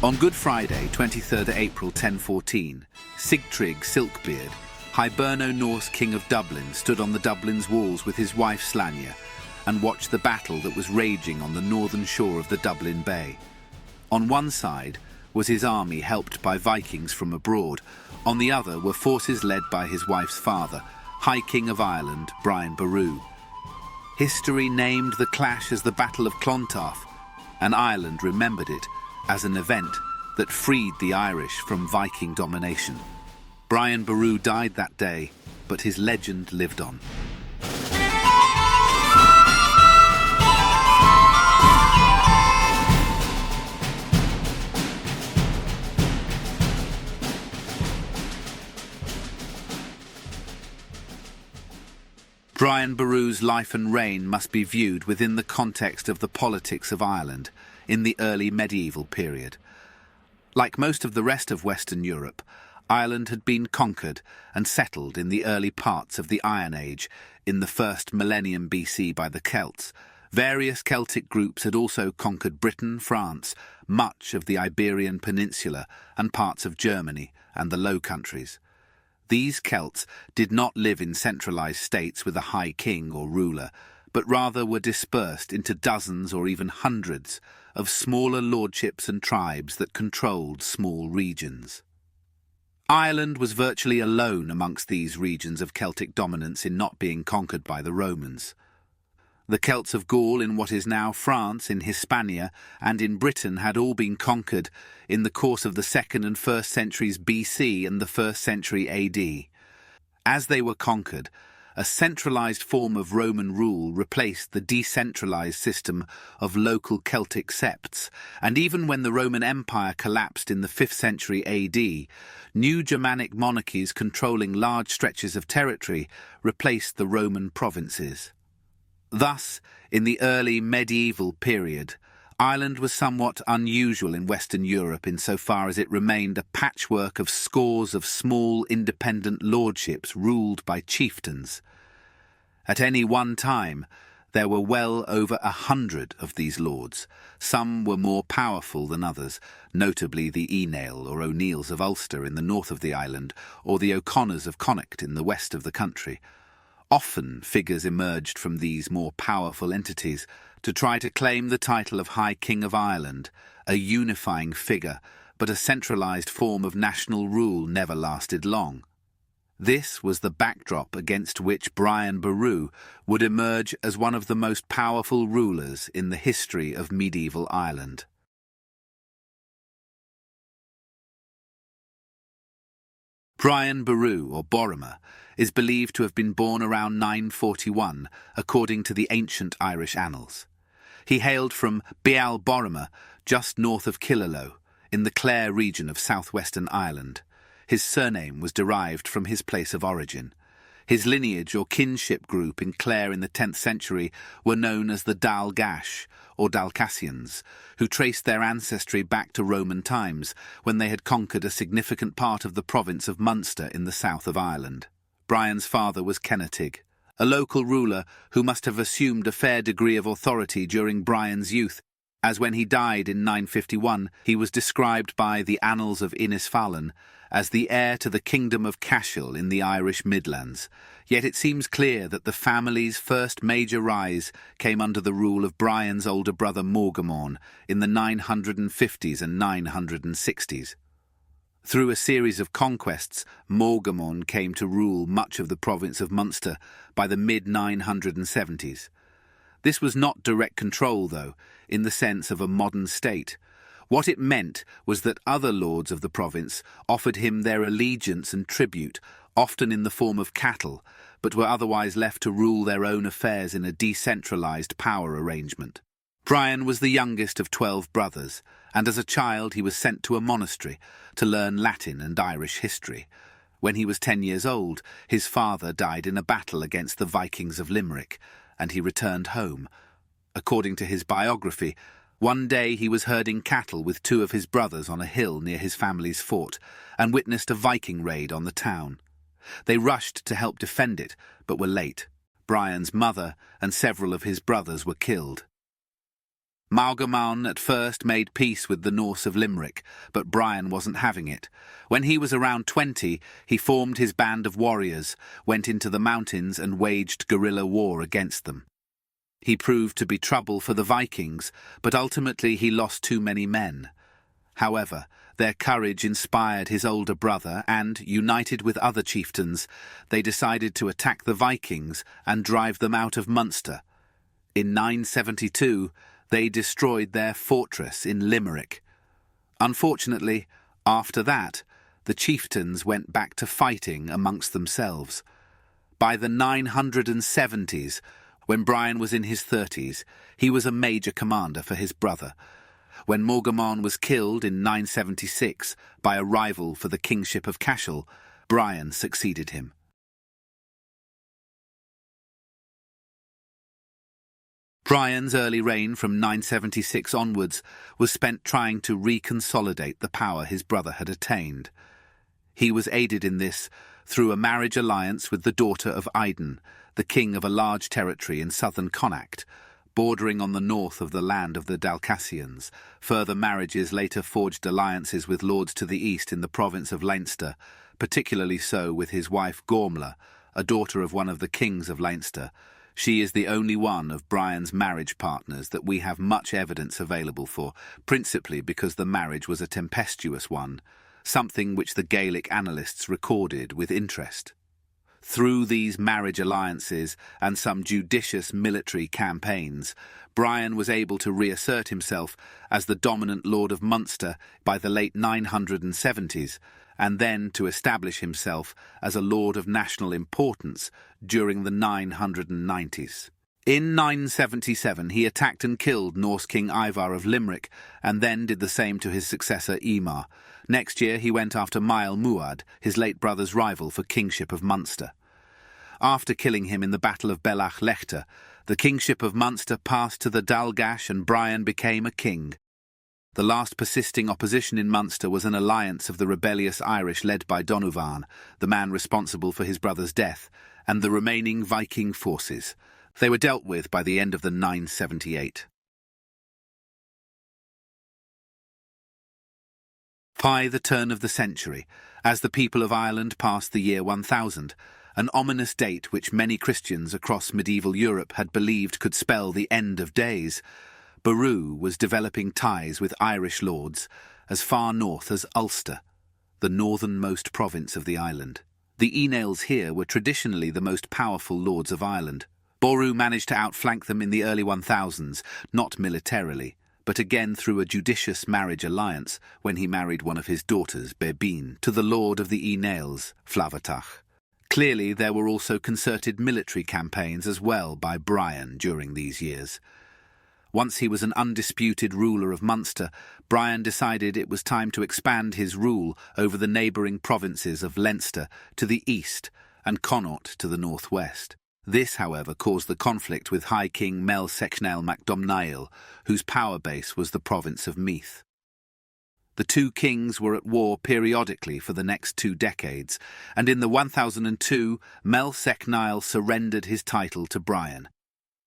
On Good Friday, 23rd April 1014, Sigtryg Silkbeard, Hiberno-Norse king of Dublin, stood on the Dublin's walls with his wife Slania and watched the battle that was raging on the northern shore of the Dublin Bay. On one side was his army helped by Vikings from abroad. On the other were forces led by his wife's father, High King of Ireland, Brian Boru. History named the clash as the Battle of Clontarf, and Ireland remembered it as an event that freed the Irish from Viking domination. Brian Boru died that day, but his legend lived on. Brian Boru's life and reign must be viewed within the context of the politics of Ireland in the early medieval period. Like most of the rest of Western Europe, Ireland had been conquered and settled in the early parts of the Iron Age in the first millennium BC by the Celts. Various Celtic groups had also conquered Britain, France, much of the Iberian Peninsula and parts of Germany and the Low Countries. These Celts did not live in centralized states with a high king or ruler, but rather were dispersed into dozens or even hundreds of smaller lordships and tribes that controlled small regions. Ireland was virtually alone amongst these regions of Celtic dominance in not being conquered by the Romans. The Celts of Gaul in what is now France, in Hispania, and in Britain had all been conquered in the course of the 2nd and 1st centuries BC and the 1st century AD. As they were conquered, a centralized form of Roman rule replaced the decentralized system of local Celtic septs, and even when the Roman Empire collapsed in the 5th century AD, new Germanic monarchies controlling large stretches of territory replaced the Roman provinces. Thus, in the early medieval period, Ireland was somewhat unusual in Western Europe insofar as it remained a patchwork of scores of small independent lordships ruled by chieftains. At any one time, there were well over 100 of these lords. Some were more powerful than others, notably the Enale or O'Neills of Ulster in the north of the island, or the O'Connors of Connacht in the west of the country. Often figures emerged from these more powerful entities to try to claim the title of High King of Ireland, a unifying figure, but a centralized form of national rule never lasted long. This was the backdrop against which Brian Boru would emerge as one of the most powerful rulers in the history of medieval Ireland. Brian Boru, or Boromir, is believed to have been born around 941, according to the ancient Irish annals. He hailed from Beal Boromir, just north of Killaloe, in the Clare region of southwestern Ireland. His surname was derived from his place of origin. His lineage or kinship group in Clare in the 10th century were known as the Dal Gash, or Dalcassians, who traced their ancestry back to Roman times, when they had conquered a significant part of the province of Munster in the south of Ireland. Brian's father was Kennetig, a local ruler who must have assumed a fair degree of authority during Brian's youth, as when he died in 951, he was described by the Annals of Innisfallen as the heir to the kingdom of Cashel in the Irish Midlands. Yet it seems clear that the family's first major rise came under the rule of Brian's older brother Morgamon in the 950s and 960s. Through a series of conquests, Morgamon came to rule much of the province of Munster by the mid-970s. This was not direct control, though, in the sense of a modern state. What it meant was that other lords of the province offered him their allegiance and tribute, often in the form of cattle, but were otherwise left to rule their own affairs in a decentralized power arrangement. Brian was the youngest of 12 brothers, and as a child he was sent to a monastery to learn Latin and Irish history. When he was 10 years old, his father died in a battle against the Vikings of Limerick, and he returned home. According to his biography, one day he was herding cattle with 2 of his brothers on a hill near his family's fort, and witnessed a Viking raid on the town. They rushed to help defend it, but were late. Brian's mother and several of his brothers were killed. Maelgomon at first made peace with the Norse of Limerick, but Brian wasn't having it. When he was around 20, he formed his band of warriors, went into the mountains and waged guerrilla war against them. He proved to be trouble for the Vikings, but ultimately he lost too many men. However, their courage inspired his older brother and, united with other chieftains, they decided to attack the Vikings and drive them out of Munster. In 972, they destroyed their fortress in Limerick. Unfortunately, after that, the chieftains went back to fighting amongst themselves. By the 970s, when Brian was in his 30s, he was a major commander for his brother. When Maelgomon was killed in 976 by a rival for the kingship of Cashel, Brian succeeded him. Brian's early reign from 976 onwards was spent trying to reconsolidate the power his brother had attained. He was aided in this through a marriage alliance with the daughter of Aedan, the king of a large territory in southern Connacht, bordering on the north of the land of the Dalcassians. Further marriages later forged alliances with lords to the east in the province of Leinster, particularly so with his wife Gormla, a daughter of one of the kings of Leinster. She is the only one of Brian's marriage partners that we have much evidence available for, principally because the marriage was a tempestuous one, something which the Gaelic annalists recorded with interest. Through these marriage alliances and some judicious military campaigns, Brian was able to reassert himself as the dominant Lord of Munster by the late 970s, and then to establish himself as a lord of national importance during the 990s. In 977 he attacked and killed Norse King Ivar of Limerick, and then did the same to his successor Eamar. Next year he went after Mael Muad, his late brother's rival for kingship of Munster. After killing him in the Battle of Bellach Lechter, the kingship of Munster passed to the Dalgash and Brian became a king. The last persisting opposition in Munster was an alliance of the rebellious Irish led by Donovan, the man responsible for his brother's death, and the remaining Viking forces. They were dealt with by the end of the 978. By the turn of the century, as the people of Ireland passed the year 1000, an ominous date which many Christians across medieval Europe had believed could spell the end of days, Baru was developing ties with Irish lords as far north as Ulster, the northernmost province of the island. The Aenales here were traditionally the most powerful lords of Ireland. Boru managed to outflank them in the early 1000s, not militarily, but again through a judicious marriage alliance when he married one of his daughters, Bebin, to the lord of the Aenales, Flavatach. Clearly there were also concerted military campaigns as well by Brian during these years. Once he was an undisputed ruler of Munster, Brian decided it was time to expand his rule over the neighbouring provinces of Leinster to the east and Connaught to the northwest. This, however, caused the conflict with High King Mel Sechnaill mac Domhnail, whose power base was the province of Meath. The two kings were at war periodically for the next 2 decades, and in the 1002, Mel Sechnaill surrendered his title to Brian.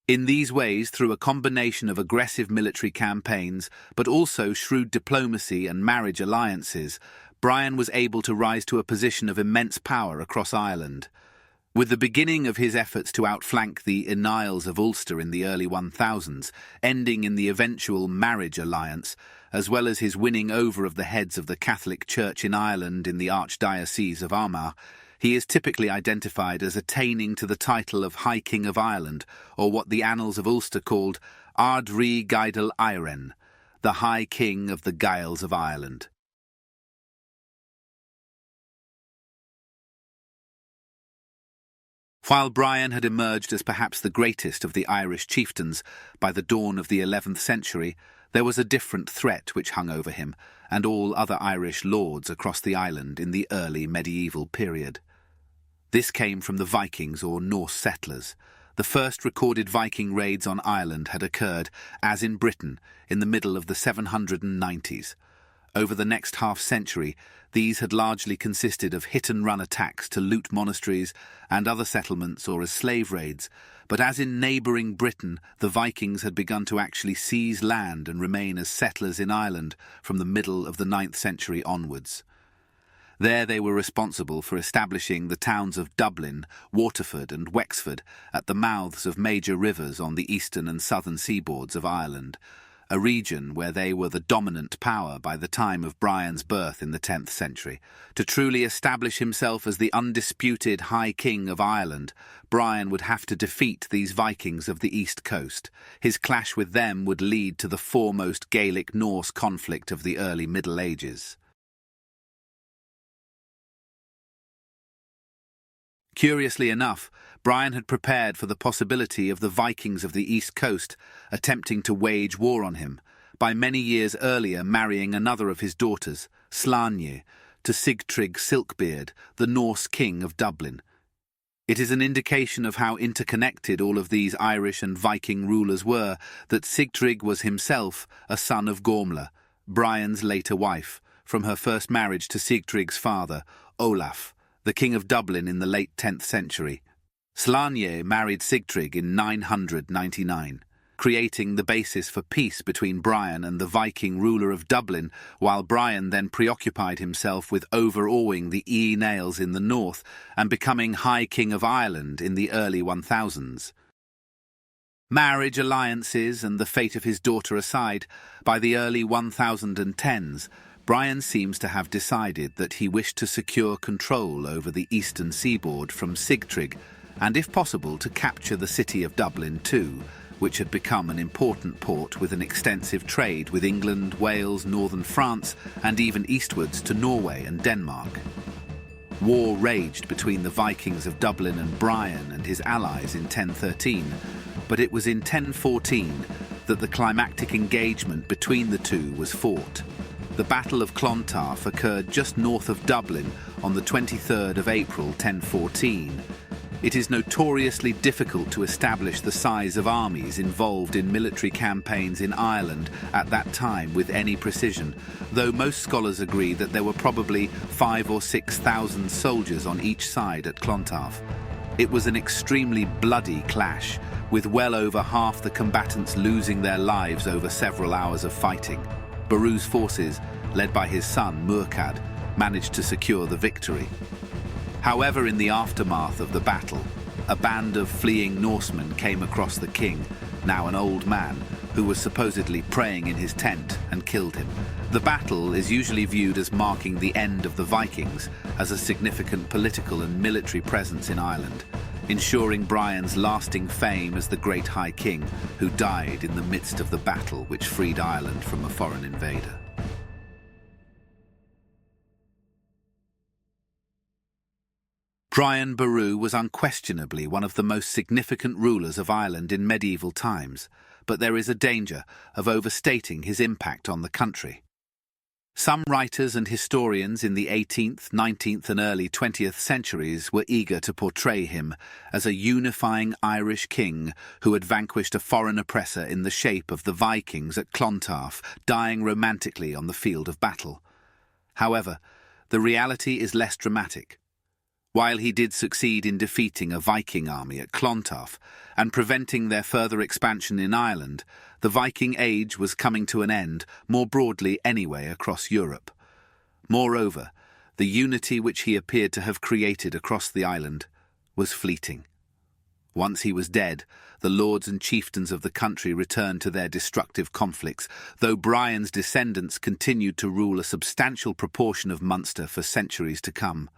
In these ways, through a combination of aggressive military campaigns, but also shrewd diplomacy and marriage alliances, Brian was able to rise to a position of immense power across Ireland. With the beginning of his efforts to outflank the Aenales of Ulster in the early 1000s, ending in the eventual marriage alliance, as well as his winning over of the heads of the Catholic Church in Ireland in the Archdiocese of Armagh, he is typically identified as attaining to the title of High King of Ireland, or what the Annals of Ulster called Ard Rí Gaedal Eireann, the High King of the Gaels of Ireland. While Brian had emerged as perhaps the greatest of the Irish chieftains by the dawn of the 11th century, there was a different threat which hung over him and all other Irish lords across the island in the early medieval period. This came from the Vikings or Norse settlers. The first recorded Viking raids on Ireland had occurred, as in Britain, in the middle of the 790s. Over the next half-century, these had largely consisted of hit-and-run attacks to loot monasteries and other settlements or as slave raids, but as in neighbouring Britain, the Vikings had begun to actually seize land and remain as settlers in Ireland from the middle of the 9th century onwards. There they were responsible for establishing the towns of Dublin, Waterford and Wexford at the mouths of major rivers on the eastern and southern seaboards of Ireland, a region where they were the dominant power by the time of Brian's birth in the 10th century. To truly establish himself as the undisputed High King of Ireland, Brian would have to defeat these Vikings of the East Coast. His clash with them would lead to the foremost Gaelic-Norse conflict of the early Middle Ages. Curiously enough, Brian had prepared for the possibility of the Vikings of the East Coast attempting to wage war on him, by many years earlier marrying another of his daughters, Sláine, to Sigtryg Silkbeard, the Norse king of Dublin. It is an indication of how interconnected all of these Irish and Viking rulers were that Sigtryg was himself a son of Gormla, Brian's later wife, from her first marriage to Sigtryg's father, Olaf, the king of Dublin in the late 10th century. Sláine married Sigtryg in 999, creating the basis for peace between Brian and the Viking ruler of Dublin, while Brian then preoccupied himself with overawing the Nails in the north and becoming High King of Ireland in the early 1000s. Marriage alliances and the fate of his daughter aside, by the early 1010s, Brian seems to have decided that he wished to secure control over the eastern seaboard from Sigtryg, and if possible to capture the city of Dublin too, which had become an important port with an extensive trade with England, Wales, northern France, and even eastwards to Norway and Denmark. War raged between the Vikings of Dublin and Brian and his allies in 1013, but it was in 1014 that the climactic engagement between the two was fought. The Battle of Clontarf occurred just north of Dublin on the 23rd of April 1014. It is notoriously difficult to establish the size of armies involved in military campaigns in Ireland at that time with any precision, though most scholars agree that there were probably 5,000 or 6,000 soldiers on each side at Clontarf. It was an extremely bloody clash, with well over half the combatants losing their lives over several hours of fighting. Baru's forces, led by his son Murchad, managed to secure the victory. However, in the aftermath of the battle, a band of fleeing Norsemen came across the king, now an old man, who was supposedly praying in his tent, and killed him. The battle is usually viewed as marking the end of the Vikings as a significant political and military presence in Ireland, ensuring Brian's lasting fame as the great High King who died in the midst of the battle which freed Ireland from a foreign invader. Brian Boru was unquestionably one of the most significant rulers of Ireland in medieval times, but there is a danger of overstating his impact on the country. Some writers and historians in the 18th, 19th and early 20th centuries were eager to portray him as a unifying Irish king who had vanquished a foreign oppressor in the shape of the Vikings at Clontarf, dying romantically on the field of battle. However, the reality is less dramatic. While he did succeed in defeating a Viking army at Clontarf and preventing their further expansion in Ireland, the Viking Age was coming to an end more broadly anyway across Europe. Moreover, the unity which he appeared to have created across the island was fleeting. Once he was dead, the lords and chieftains of the country returned to their destructive conflicts, though Brian's descendants continued to rule a substantial proportion of Munster for centuries to come.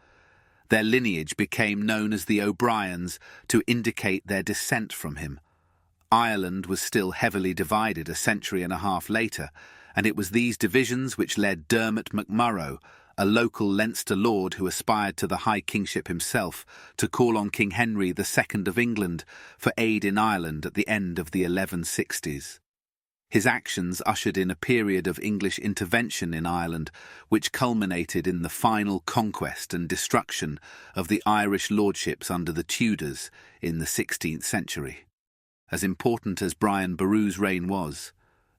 Their lineage became known as the O'Briens to indicate their descent from him. Ireland was still heavily divided a century and a half later, and it was these divisions which led Dermot MacMurrough, a local Leinster lord who aspired to the high kingship himself, to call on King Henry II of England for aid in Ireland at the end of the 1160s. His actions ushered in a period of English intervention in Ireland, which culminated in the final conquest and destruction of the Irish lordships under the Tudors in the 16th century. As important as Brian Boru's reign was,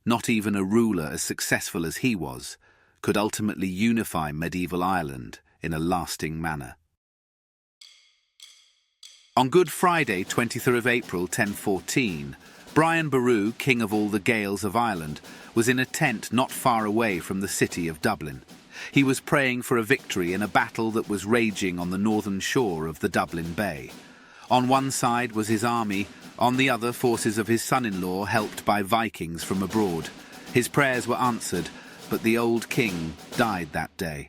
not even a ruler as successful as he was could ultimately unify medieval Ireland in a lasting manner. On Good Friday, 23rd of April 1014, Brian Boru, King of all the Gaels of Ireland, was in a tent not far away from the city of Dublin. He was praying for a victory in a battle that was raging on the northern shore of the Dublin Bay. On one side was his army, on the other forces of his son-in-law helped by Vikings from abroad. His prayers were answered, but the old king died that day.